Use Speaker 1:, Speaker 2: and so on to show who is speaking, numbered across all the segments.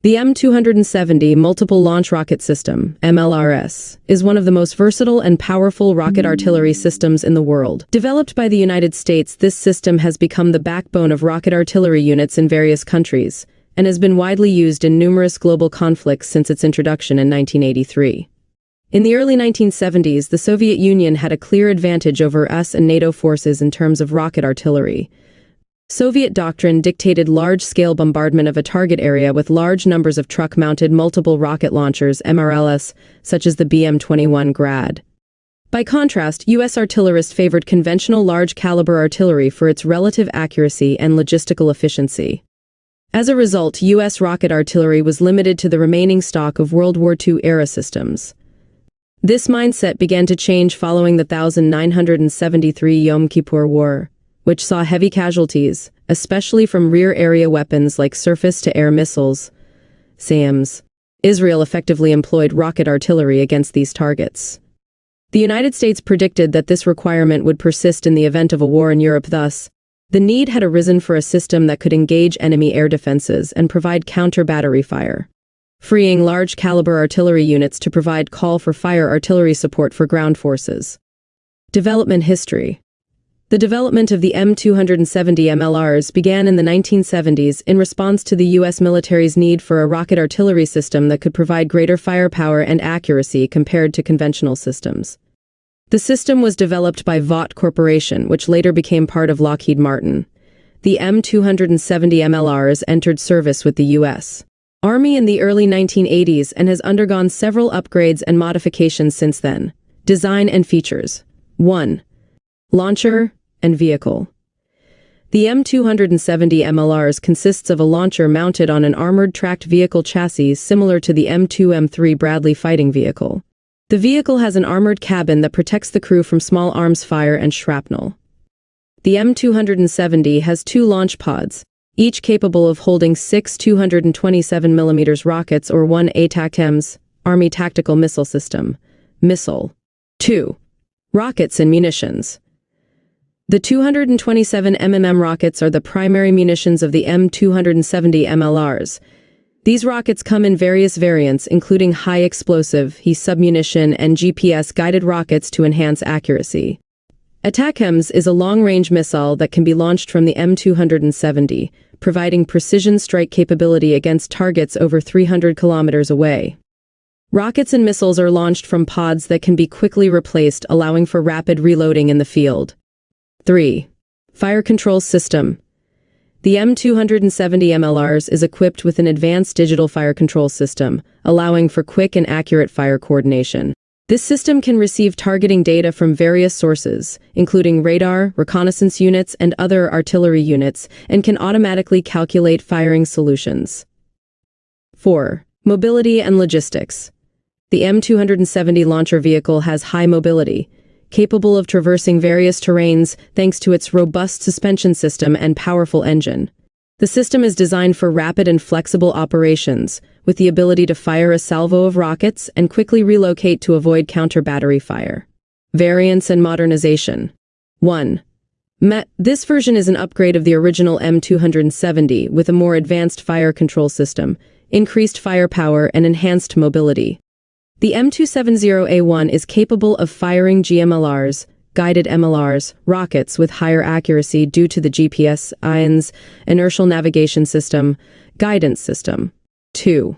Speaker 1: The M270 Multiple Launch Rocket System, MLRS, is one of the most versatile and powerful rocket artillery systems in the world. Developed by the United States, this system has become the backbone of rocket artillery units in various countries, and has been widely used in numerous global conflicts since its introduction in 1983. In the early 1970s, the Soviet Union had a clear advantage over US and NATO forces in terms of rocket artillery. Soviet doctrine dictated large-scale bombardment of a target area with large numbers of truck-mounted multiple rocket launchers MLRS, such as the BM-21 Grad. By contrast, U.S. artillerists favored conventional large-caliber artillery for its relative accuracy and logistical efficiency. As a result, U.S. rocket artillery was limited to the remaining stock of World War II-era systems. This mindset began to change following the 1973 Yom Kippur War, which saw heavy casualties, especially from rear-area weapons like surface-to-air missiles, SAMs. Israel effectively employed rocket artillery against these targets. The United States predicted that this requirement would persist in the event of a war in Europe. Thus, the need had arisen for a system that could engage enemy air defenses and provide counter-battery fire, freeing large-caliber artillery units to provide call-for-fire artillery support for ground forces. Development history. The development of the M270 MLRs began in the 1970s in response to the U.S. military's need for a rocket artillery system that could provide greater firepower and accuracy compared to conventional systems. The system was developed by Vought Corporation, which later became part of Lockheed Martin. The M270 MLRs entered service with the U.S. Army in the early 1980s and has undergone several upgrades and modifications since then. Design and features. 1. Launcher and vehicle. The M270 MLRs consists of a launcher mounted on an armored tracked vehicle chassis similar to the M2M3 Bradley fighting vehicle. The vehicle has an armored cabin that protects the crew from small arms fire and shrapnel. The M270 has 2 launch pods, each capable of holding 6 227mm rockets or 1 ATACMS, Army Tactical Missile System, missile. 2. Rockets and munitions. The 227mm rockets are the primary munitions of the M270 MLRs. These rockets come in various variants, including high-explosive, HE submunition, and GPS-guided rockets to enhance accuracy. ATACMS is a long-range missile that can be launched from the M270, providing precision strike capability against targets over 300 kilometers away. Rockets and missiles are launched from pods that can be quickly replaced, allowing for rapid reloading in the field. 3. Fire Control System. The M270 MLRs is equipped with an advanced digital fire control system, allowing for quick and accurate fire coordination. This system can receive targeting data from various sources, including radar, reconnaissance units, and other artillery units, and can automatically calculate firing solutions. 4. Mobility and logistics. The M270 launcher vehicle has high mobility, capable of traversing various terrains thanks to its robust suspension system and powerful engine. The system is designed for rapid and flexible operations, with the ability to fire a salvo of rockets and quickly relocate to avoid counter-battery fire. Variants and modernization. 1. This version is an upgrade of the original M270 with a more advanced fire control system, increased firepower, and enhanced mobility. The M270A1 is capable of firing GMLRs, guided MLRs, rockets with higher accuracy due to the GPS, INS, inertial navigation system, guidance system. 2.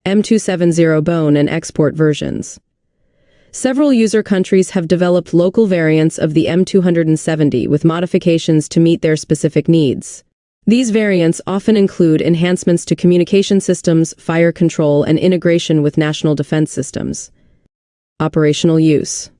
Speaker 1: M270 bone and export versions. Several user countries have developed local variants of the M270 with modifications to meet their specific needs. These variants often include enhancements to communication systems, fire control, and integration with national defense systems. Operational use.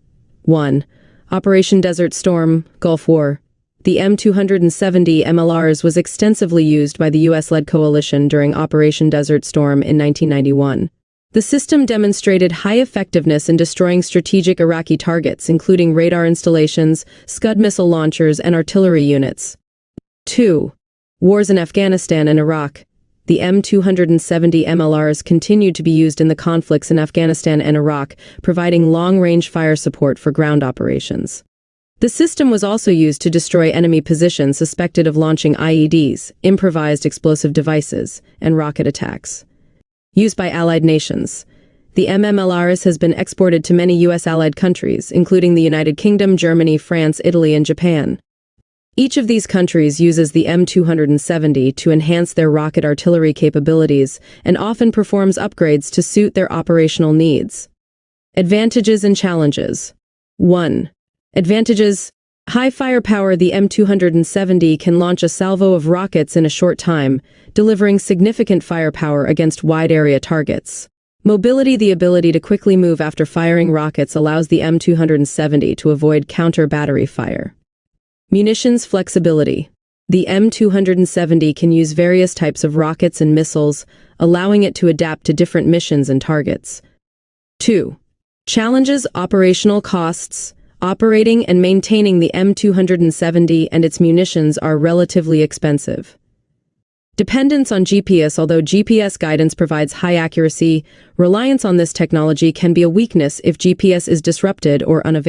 Speaker 1: 1. Operation Desert Storm, Gulf War. The M270 MLRs was extensively used by the U.S.-led coalition during Operation Desert Storm in 1991. The system demonstrated high effectiveness in destroying strategic Iraqi targets, including radar installations, Scud missile launchers, and artillery units. 2. Wars in Afghanistan and Iraq. The M270 MLRs continued to be used in the conflicts in Afghanistan and Iraq, providing long-range fire support for ground operations. The system was also used to destroy enemy positions suspected of launching IEDs, improvised explosive devices, and rocket attacks. Used by allied nations. The MLRS has been exported to many U.S. allied countries, including the United Kingdom, Germany, France, Italy, and Japan. Each of these countries uses the M270 to enhance their rocket artillery capabilities and often performs upgrades to suit their operational needs. Advantages and challenges. 1. Advantages. High firepower. The M270 can launch a salvo of rockets in a short time, delivering significant firepower against wide-area targets. Mobility. The ability to quickly move after firing rockets allows the M270 to avoid counter-battery fire. Munitions flexibility. The M270 can use various types of rockets and missiles, allowing it to adapt to different missions and targets. 2. Challenges. Operational costs. Operating and maintaining the M270 and its munitions are relatively expensive. Dependence on GPS. Although GPS guidance provides high accuracy, reliance on this technology can be a weakness if GPS is disrupted or unavailable.